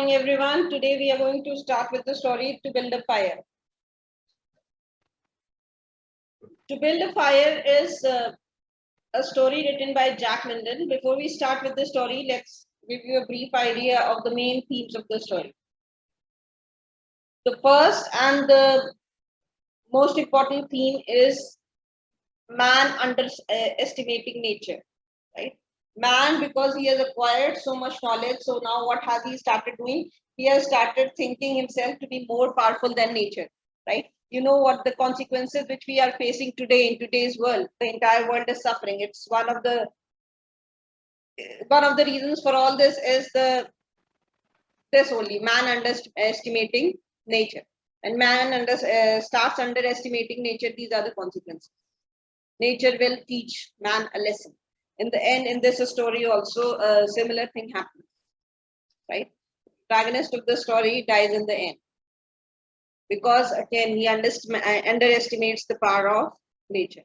morning, everyone. Today we are going to start with the story To Build a Fire. To Build a Fire is a story written by Jack London. Before we start with the story, let's give you a brief idea of the main themes of the story. The first and the most important theme is man underestimating nature, right? Man, because he has acquired so much knowledge, so now what has he started doing? He has started thinking himself to be more powerful than nature, right? You know what the consequences which we are facing today in today's world. The entire world is suffering. It's one of the reasons for all this is this only, man underestimating nature. And starts underestimating nature, these are the consequences. Nature will teach man a lesson. In the end, in this story also, a similar thing happens, right? The protagonist of the story dies in the end because, again, he underestimates the power of nature.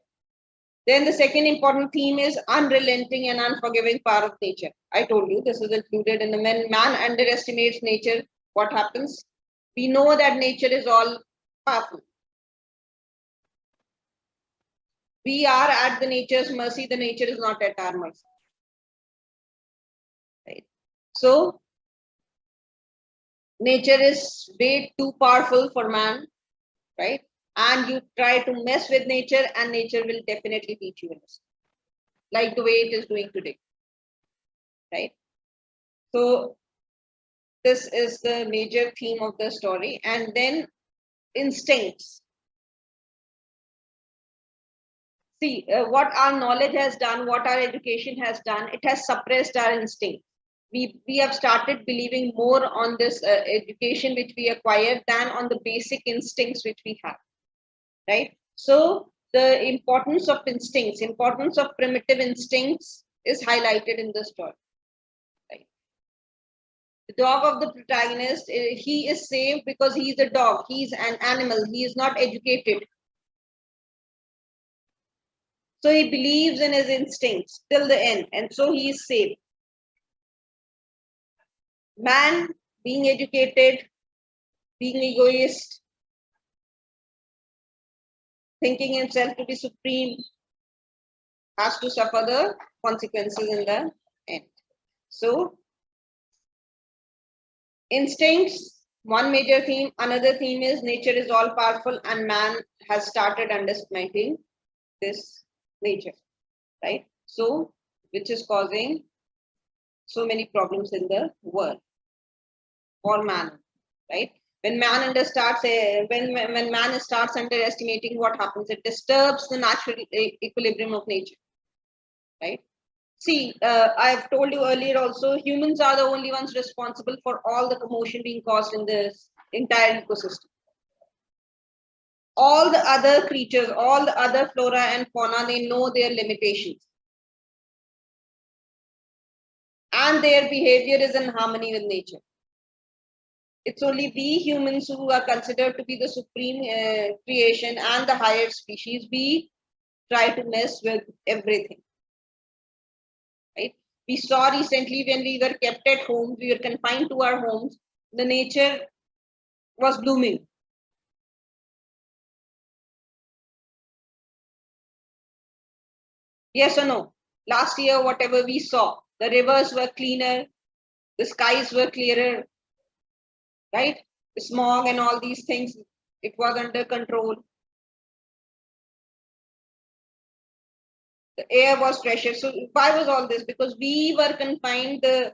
Then the second important theme is unrelenting and unforgiving power of nature. I told you this is included in the when man underestimates nature, what happens? We know that nature is all powerful. We are at the nature's mercy, the nature is not at our mercy. Right? So, nature is way too powerful for man, right? And you try to mess with nature, and nature will definitely teach you a lesson, like the way it is doing today, right? So, this is the major theme of the story. And then instincts. See, what our knowledge has done, what our education has done, it has suppressed our instinct. We have started believing more on this education which we acquired than on the basic instincts which we have, right? So the importance of instincts, importance of primitive instincts is highlighted in the story. Right? The dog of the protagonist, he is saved because he is a dog, he is an animal, he is not educated. So he believes in his instincts till the end, and so he is saved. Man, being educated, being egoist, thinking himself to be supreme, has to suffer the consequences in the end. So, instincts, one major theme. Another theme is nature is all powerful and man has started underestimating this nature, right? So, which is causing so many problems in the world for man, right? When man when man starts underestimating, what happens? It disturbs the natural equilibrium of nature, right? See, I have told you earlier also, humans are the only ones responsible for all the commotion being caused in this entire ecosystem. All the other creatures, all the other flora and fauna, they know their limitations. And their behavior is in harmony with nature. It's only we humans who are considered to be the supreme creation and the higher species. We try to mess with everything. Right? We saw recently when we were kept at home, we were confined to our homes, the nature was blooming. Yes or no? Last year, whatever we saw, the rivers were cleaner, the skies were clearer, right? The smog and all these things, it was under control. The air was fresher. So why was all this? Because we were confined, the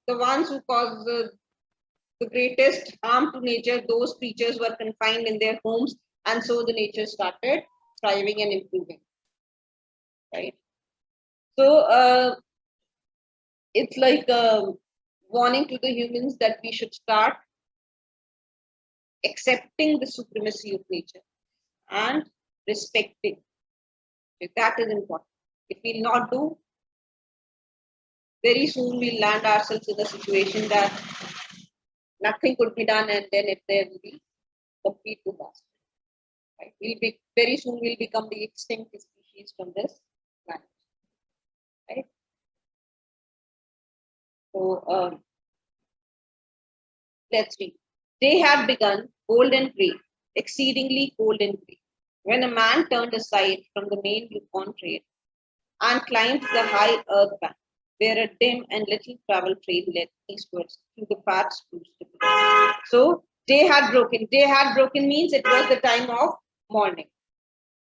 ones who caused the greatest harm to nature, those creatures were confined in their homes, and so the nature started thriving and improving, right? So it's like a warning to the humans that we should start accepting the supremacy of nature and respecting. That is important. If we not do, very soon we'll land ourselves in a situation that nothing could be done, and then there will be complete disaster. Right? We'll be very soon we'll become the extinct species from this planet. Right? So let's read. Day had begun, cold and grey, exceedingly cold and grey, when a man turned aside from the main Yukon trail and climbed the high earth bank, where a dim and little traveled trail led eastwards through the fat spruce. So day had broken. Day had broken means it was the time of morning,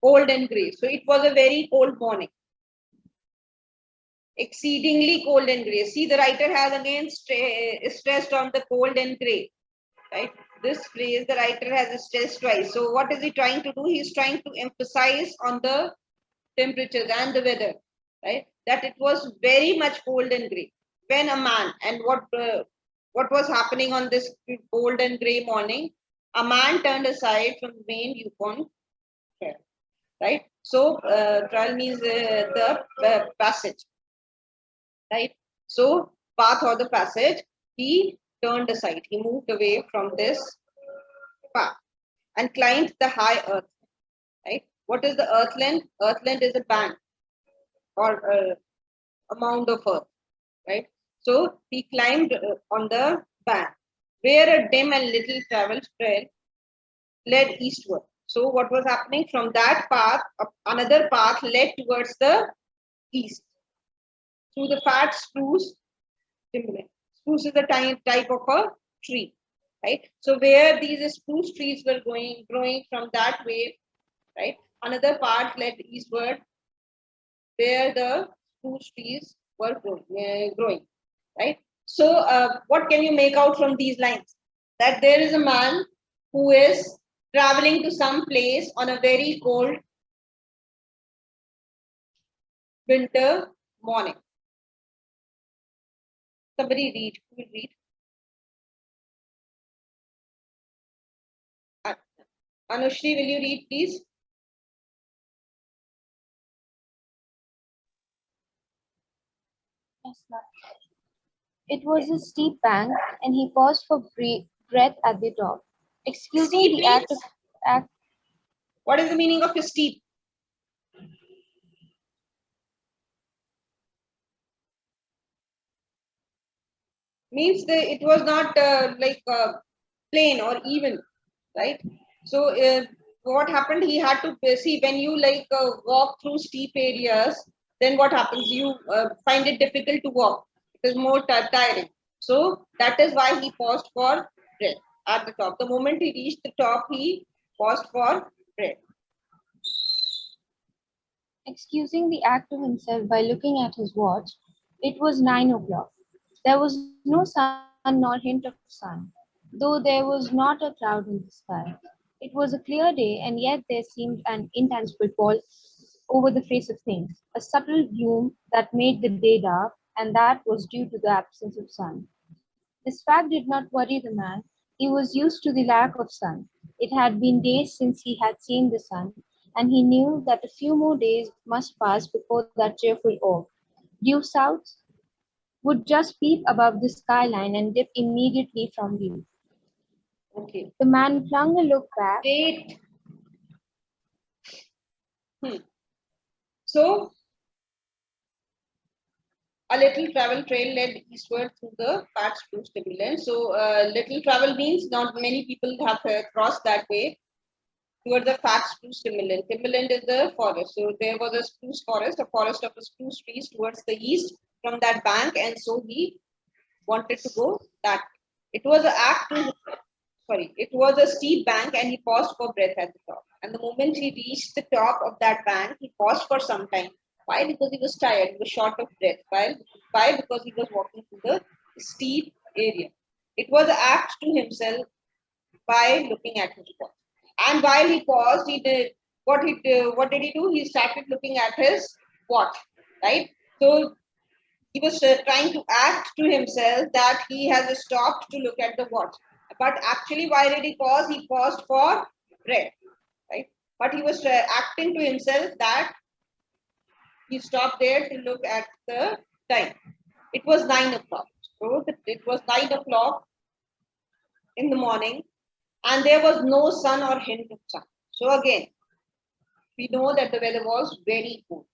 cold and grey. So it was a very cold morning, exceedingly cold and grey. See, the writer has again stressed on the cold and grey, right? This phrase the writer has stressed twice. So what is he trying to do? He's trying to emphasize on the temperatures and the weather, right? That it was very much cold and grey. When a man, and what was happening on this cold and grey morning? A man turned aside from the main Yukon trail, right? So trail means the passage, right? So path or the passage, he turned aside. He moved away from this path and climbed the high earth, right? What is the earthland? Earthland is a bank or a mound of earth, right? So he climbed on the bank where a dim and little traveled trail led eastward. So what was happening from that path, another path led towards the east through the fat spruce timberland. Spruce is a type of a tree, right? So where these spruce trees were growing from that way, right? Another part led eastward where the spruce trees were growing, right? So what can you make out from these lines? That there is a man who is traveling to some place on a very cold winter morning. Somebody read. Who will read? Anushri, will you read, please? Yes, ma'am. It was a steep bank, and he paused for breath at the top. Excusing Steep the act of means? act, What is the meaning of steep? Means it was not like plain or even, right? So what happened? He had to see when you like walk through steep areas. Then what happens? You find it difficult to walk. It is more tiring. So that is why he paused for breath at the top. The moment he reached the top, he paused for breath. excusing the act of himself by looking at his watch, it was 9 o'clock. There was no sun nor hint of sun, though there was not a cloud in the sky. It was a clear day, and yet there seemed an intangible pall over the face of things, a subtle gloom that made the day dark, and that was due to the absence of sun. This fact did not worry the man. He was used to the lack of sun. It had been days since he had seen the sun, and he knew that a few more days must pass before that cheerful orb, due south, would just peep above the skyline and dip immediately from view. Okay. The man flung a look back. Wait. So a little travel trail led eastward through the fat spruce timberland. So little travel means not many people have crossed that way toward the fat spruce timberland. Timberland is the forest. So there was a spruce forest, a forest of spruce trees towards the east from that bank, and so he wanted to go that way. It was a act to sorry, it was a steep bank, and he paused for breath at the top. And the moment he reached the top of that bank, he paused for some time. Why? Because he was tired, he was short of breath. Why? Because he was walking through the steep area. It was an act to himself by looking at his watch. And while he paused, he did what did he do? He started looking at his watch, right? So he was trying to act to himself that he has stopped to look at the watch. But actually, why did he pause? He paused for breath, right? But he was acting to himself that he stopped there to look at the time. It was 9 o'clock. So it was 9 o'clock in the morning, and there was no sun or hint of sun. So again, we know that the weather was very cool,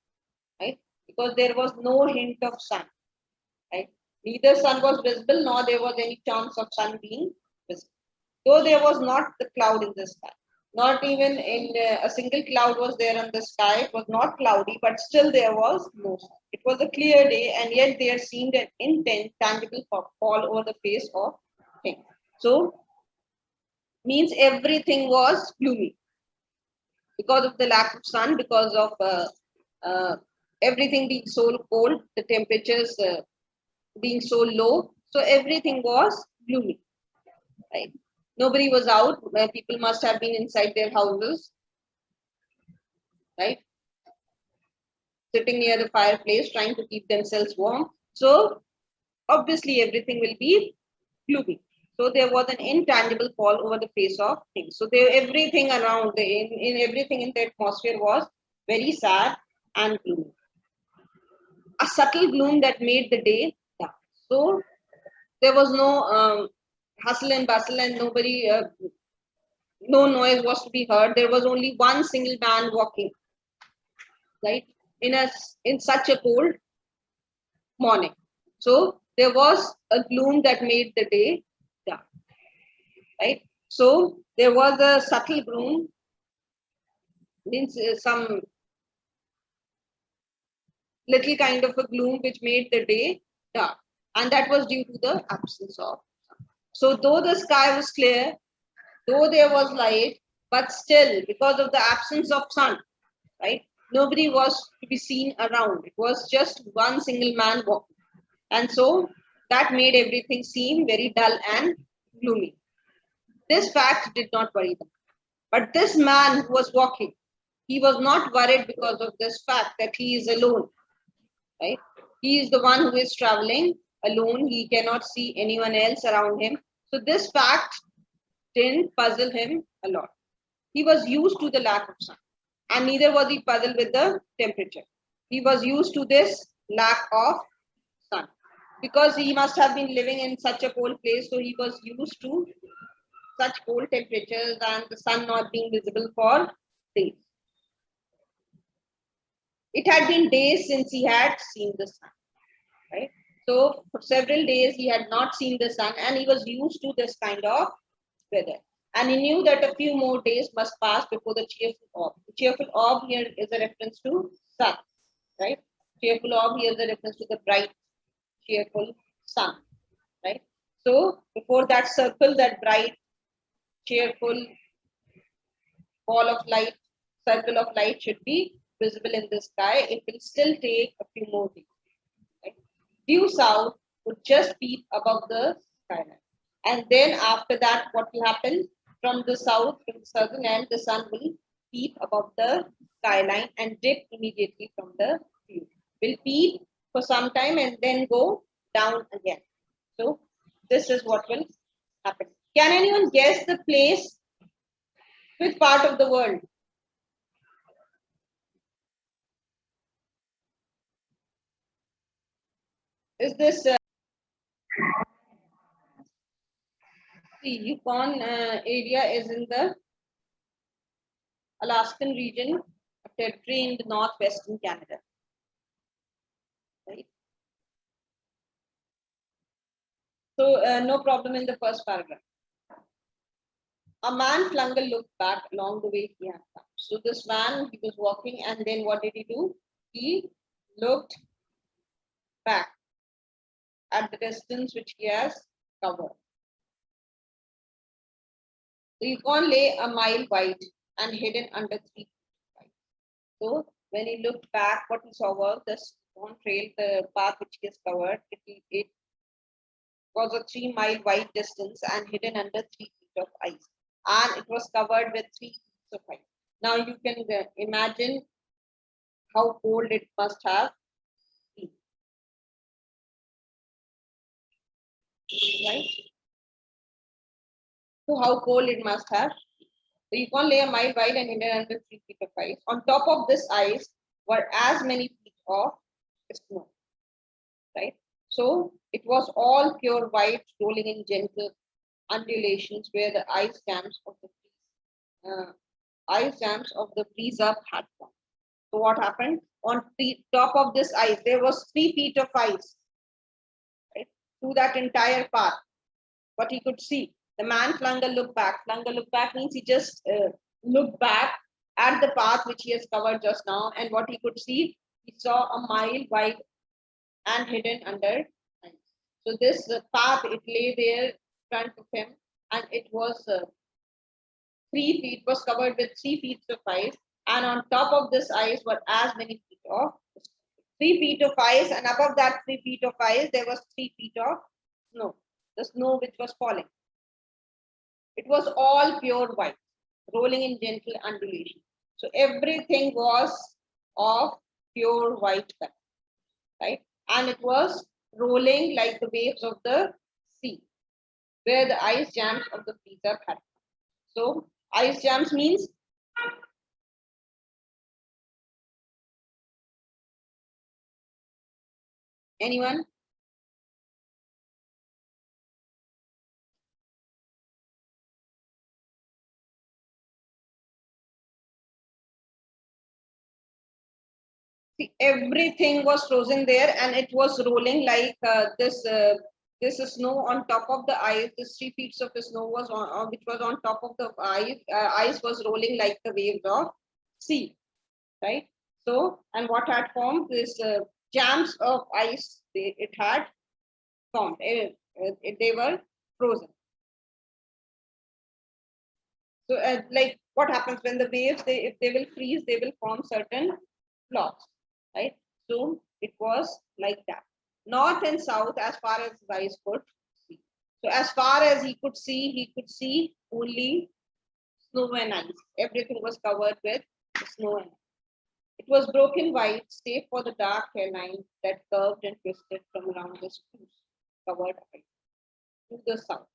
right? Because there was no hint of sun, right? Neither sun was visible, nor there was any chance of sun being visible. Though there was not the cloud in the sky, not even in a single cloud was there on the sky. It was not cloudy, but still there was no sun. It was a clear day, and yet there seemed an intense, tangible fall over the face of things. So, means everything was gloomy because of the lack of sun, because of everything being so cold, the temperatures being so low. So everything was gloomy, right? Nobody was out. People must have been inside their houses, right? Sitting near the fireplace, trying to keep themselves warm. So obviously everything will be gloomy. So there was an intangible fall over the face of things. So there, everything around, in everything in the atmosphere was very sad and gloomy. A subtle gloom that made the day dark. So there was no hustle and bustle, and nobody, no noise was to be heard. There was only one single man walking, right, in such a cold morning. So there was a gloom that made the day dark, right? So there was a subtle gloom, means some little kind of a gloom which made the day dark, and that was due to the absence of sun. So though the sky was clear, though there was light, but still because of the absence of sun, right, nobody was to be seen around. It was just one single man walking, and so that made everything seem very dull and gloomy. This fact did not worry them. But this man who was walking, he was not worried because of this fact that he is alone, right? He is the one who is traveling alone. He cannot see anyone else around him. So this fact didn't puzzle him a lot. He was used to the lack of sun, and neither was he puzzled with the temperature. He was used to this lack of sun because he must have been living in such a cold place, so he was used to such cold temperatures and the sun not being visible for days. It had been days since he had seen the sun, right? So for several days he had not seen the sun, and he was used to this kind of weather. And he knew that a few more days must pass before the cheerful orb. The cheerful orb here is a reference to sun, right? Cheerful orb here is a reference to the bright, cheerful sun, right? So before that circle, that bright, cheerful ball of light, circle of light should be visible in the sky, it will still take a few more days. Right? Due south would just peep above the skyline. And then after that, what will happen? From the south, from the southern end, the sun will peep above the skyline and dip immediately from the view. Will peep for some time and then go down again. So this is what will happen. Can anyone guess the place? Which part of the world? Is this the Yukon area is in the Alaskan region, a territory in the northwestern Canada. Right. So no problem in the first paragraph. A man flung a look back along the way he had come. So this man, he was walking, and then what did he do? He looked back at the distance which he has covered. The Yukon lay a mile wide and hidden under 3 feet wide. So when he looked back, what he saw was the Yukon trail, the path which he has covered. It was a 3 mile wide distance and hidden under 3 feet of ice. And it was covered with 3 feet of ice. Now you can imagine how cold it must have been. Right? So how cold it must have. So you can't lay a mile wide and hidden under 3 feet of ice. On top of this ice were as many feet of snow. Right? So it was all pure white, rolling in gentle undulations where the ice jams of the breeze up had formed. So what happened? On the top of this ice, there was 3 feet of ice. Right? through that entire path. What he could see. The man flung a look back. Flung a look back means he just looked back at the path which he has covered just now, and what he could see, he saw a mile wide and hidden under ice. So this path, it lay there in front of him, and it was 3 feet, was covered with 3 feet of ice, and on top of this ice were as many feet of 3 feet of ice, and above that 3 feet of ice there was 3 feet of snow, the snow which was falling. It was all pure white, rolling in gentle undulation. So everything was of pure white color, right? And it was rolling like the waves of the sea, where the ice jams of the freezer had. So ice jams means anyone? See, everything was frozen there, and it was rolling like this. This snow on top of the ice. This 3 feet of the snow was on, which was on top of the ice. Ice was rolling like the waves of sea, right? So, and what had formed this jams of ice? It had formed. They were frozen. So, like what happens when the waves, if they will freeze, they will form certain blocks, right? So it was like that. North and south, as far as his eyes could see. So as far as he could see only snow and ice. Everything was covered with snow and ice. It was broken white, save for the dark hairline that curved and twisted from around the spruce covered ice to the south.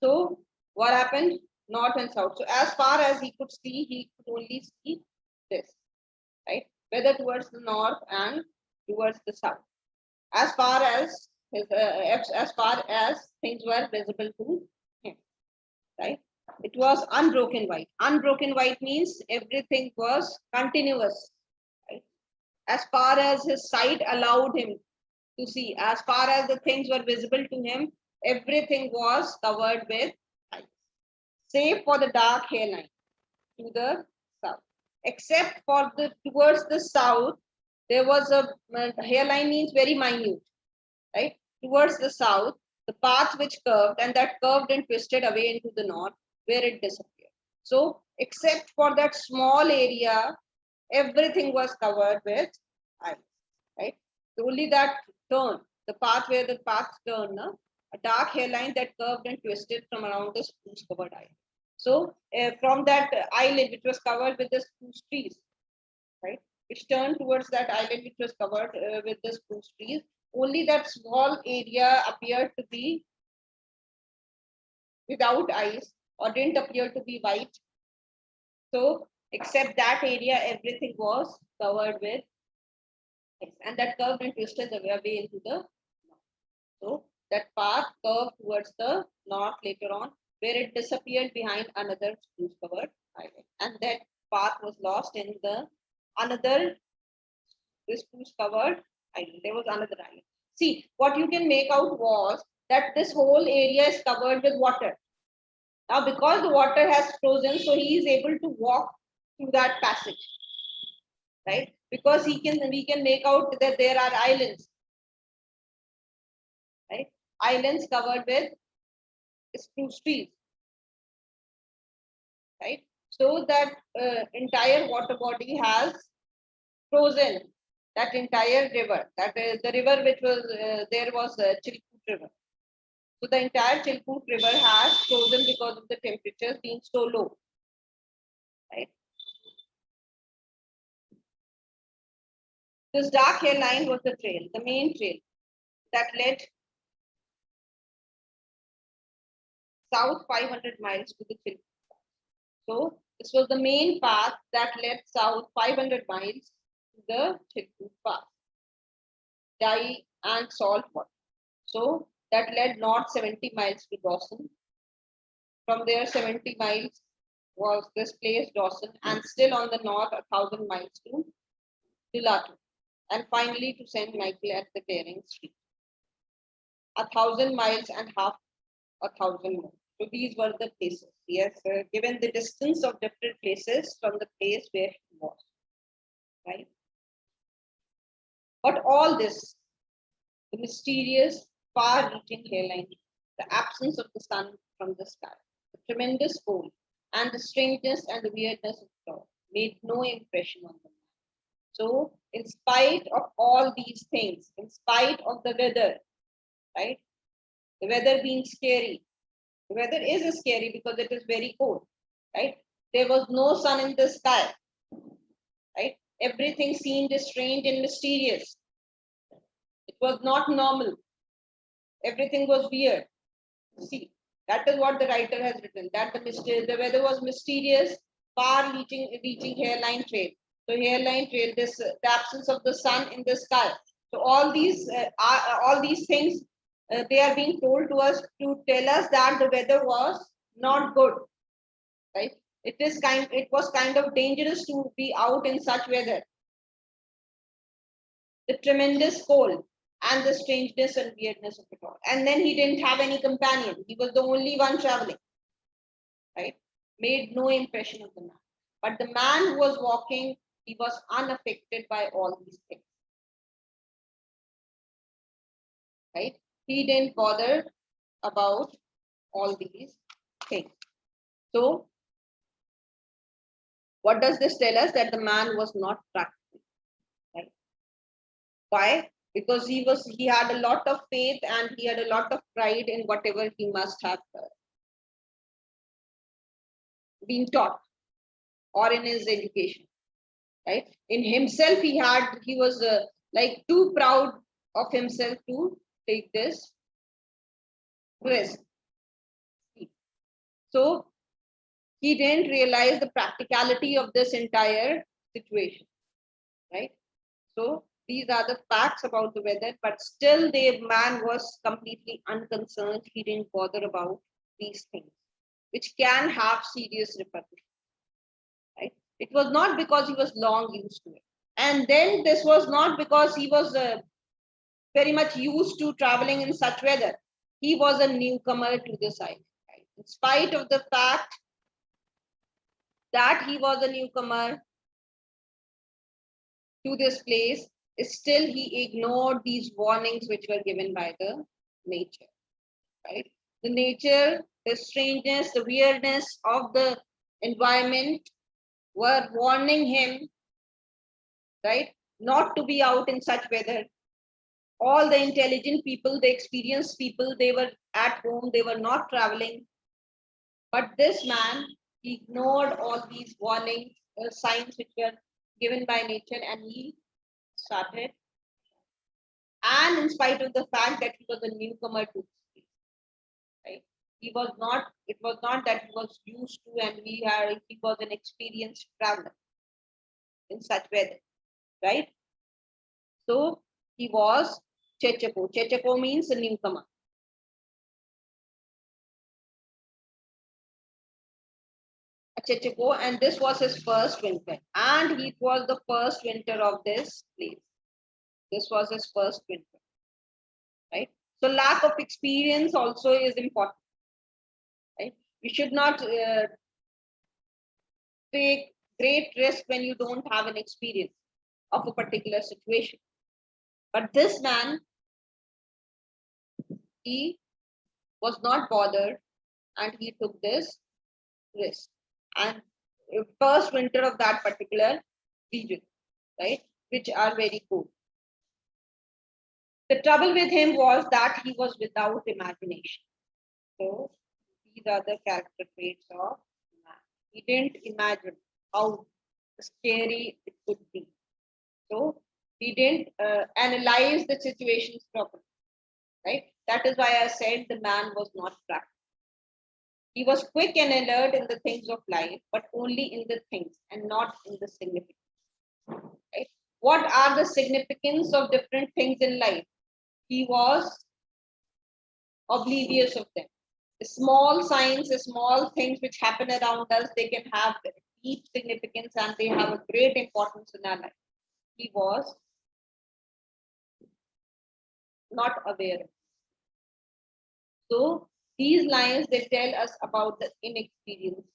So what happened? North and south. So as far as he could see, he could only see this, right? Whether towards the north and towards the south. As far as his, as far as things were visible to him, right? It was unbroken white. Unbroken white means everything was continuous, right? As far as his sight allowed him to see, as far as the things were visible to him, everything was covered with ice, save for the dark hairline to the south. Except for the towards the south, there was a hairline means very minute, right? Towards the south, the path which curved, and that curved and twisted away into the north, where it disappeared. So, except for that small area, everything was covered with ice, right? So only that turn, the path where the path turned, a dark hairline that curved and twisted from around the spruce covered island. So from that island which was covered with the spruce trees, right, which turned towards that island which was covered with the spruce trees, only that small area appeared to be without ice, or didn't appear to be white. So except that area, everything was covered with ice, and that curved and twisted the way into the north. So that path curved towards the north later on, where it disappeared behind another spruce covered island, and that path was lost in the another spruce covered island. There was another island. See, what you can make out was that this whole area is covered with water. Now, because the water has frozen, so he is able to walk through that passage, right? Because we can make out that there are islands, right? Islands covered with spruce trees, right? So that entire water body has frozen. That entire river, that is the river which was there was Chilkoot River. So the entire Chilkoot River has frozen because of the temperatures being so low, right? This dark hair line was the trail, the main trail that led south 500 miles to the Chilkoot. So this was the main path that led south 500 miles to the Chilkoot Pass, dye and salt water. So that led north 70 miles to Dawson. From there, 70 miles was this place, Dawson, and still on the north, 1,000 miles to Dilatu, and finally to St. Michael at the Daring Street. 1,000 miles and half 1,000 more. So these were the places. Yes, given the distance of different places from the place where he was, right? But all this, the mysterious, far-reaching hairline, the absence of the sun from the sky, the tremendous cold, and the strangeness and the weirdness of it all made no impression on them. So, in spite of all these things, in spite of the weather, right? The weather being scary. The weather is scary because it is very cold, right? There was no sun in the sky, right? Everything seemed strange and mysterious. It was not normal. Everything was weird. See, that is what the writer has written. That the weather was mysterious, far-reaching hairline trail. So hairline trail, this the absence of the sun in the sky. So all these things, they are being told to us to tell us that the weather was not good, right? It was kind of dangerous to be out in such weather. The tremendous cold and the strangeness and weirdness of it all. And then he didn't have any companion. He was the only one traveling, right? Made no impression of the man. But the man who was walking, he was unaffected by all these things, right? He didn't bother about all these things. So, what does this tell us? That the man was not practical, right? Why? Because he had a lot of faith and he had a lot of pride in whatever he must have been taught or in his education, right? In himself, he was like too proud of himself to take this risk. So he didn't realize the practicality of this entire situation, right? So these are the facts about the weather, but still the man was completely unconcerned. He didn't bother about these things, which can have serious repercussions, right? It was not because he was long used to it. And then this was not because he was very much used to traveling in such weather. He was a newcomer to this island, right? In spite of the fact that he was a newcomer to this place, still he ignored these warnings which were given by the nature, right? The nature, the strangeness, the weirdness of the environment were warning him, right, not to be out in such weather. All the intelligent people, the experienced people, they were at home, they were not traveling. But this man ignored all these warning signs which were given by nature, and he started. And in spite of the fact that he was a newcomer to this place, right? It was not that he was used to and he was an experienced traveler in such weather, right? So he was Chechapo. Chechapo means a newcomer. Chechapo, and this was his first winter. And it was the first winter of this place. This was his first winter, right? So lack of experience also is important, right? You should not take great risk when you don't have an experience of a particular situation. But this man, he was not bothered and he took this risk. And first winter of that particular region, right, which are very cool. The trouble with him was that he was without imagination. So these are the character traits of man. He didn't imagine how scary it could be. So he didn't analyze the situations properly, right? That is why I said the man was not practical. He was quick and alert in the things of life, but only in the things and not in the significance. Right? What are the significance of different things in life? He was oblivious of them. The small signs, the small things which happen around us, they can have deep significance and they have a great importance in our life. He was not aware. So these lines, they tell us about the inexperience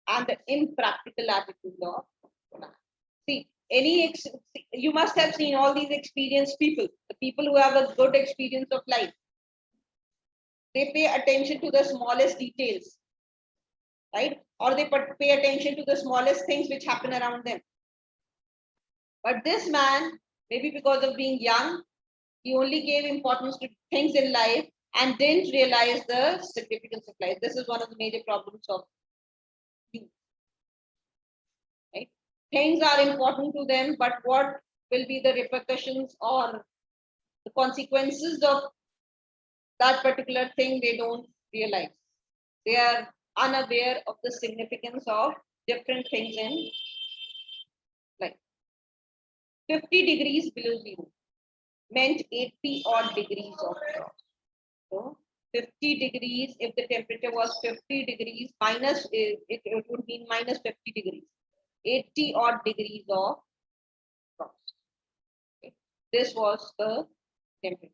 and the impractical attitude of man. See, you must have seen all these experienced people, the people who have a good experience of life. They pay attention to the smallest details, right? Or they pay attention to the smallest things which happen around them. But this man, maybe because of being young, he only gave importance to things in life and didn't realize the significance of life. This is one of the major problems of youth, right? Things are important to them, but what will be the repercussions or the consequences of that particular thing, they don't realize. They are unaware of the significance of different things in life. 50 degrees below zero meant 80 odd degrees of frost. So 50 degrees, if the temperature was 50 degrees minus, it would mean minus 50 degrees. 80 odd degrees of frost. Okay. This was the temperature.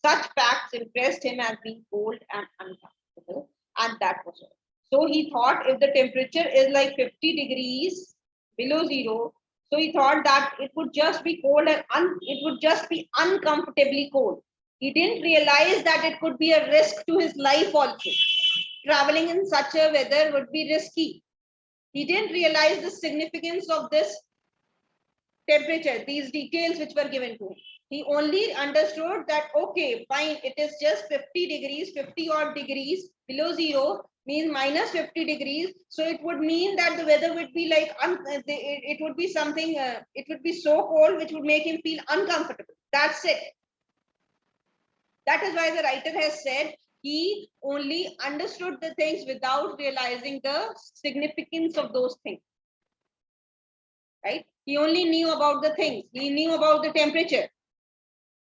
Such facts impressed him as being cold and uncomfortable, and that was all. So he thought if the temperature is like 50 degrees below zero, so he thought that it would just be cold and it would just be uncomfortably cold. He didn't realize that it could be a risk to his life also. Traveling in such a weather would be risky. He didn't realize the significance of this temperature, these details which were given to him. He only understood that, okay, fine, it is just 50 degrees, 50 odd degrees below zero means minus 50 degrees. So it would mean that the weather would be like, it would be something, it would be so cold, which would make him feel uncomfortable. That's it. That is why the writer has said he only understood the things without realizing the significance of those things. Right? He only knew about the things. He knew about the temperature.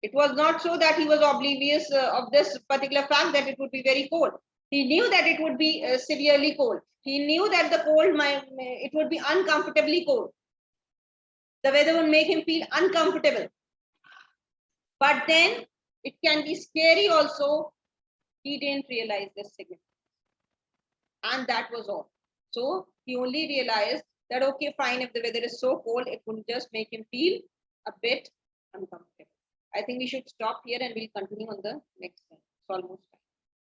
It was not so that he was oblivious of this particular fact that it would be very cold. He knew that it would be severely cold. He knew that the cold it would be uncomfortably cold. The weather would make him feel uncomfortable. But then it can be scary also. He didn't realize this significance. And that was all. So he only realized that, okay, fine, if the weather is so cold, it will just make him feel a bit uncomfortable. I think we should stop here and we'll continue on the next one. It's almost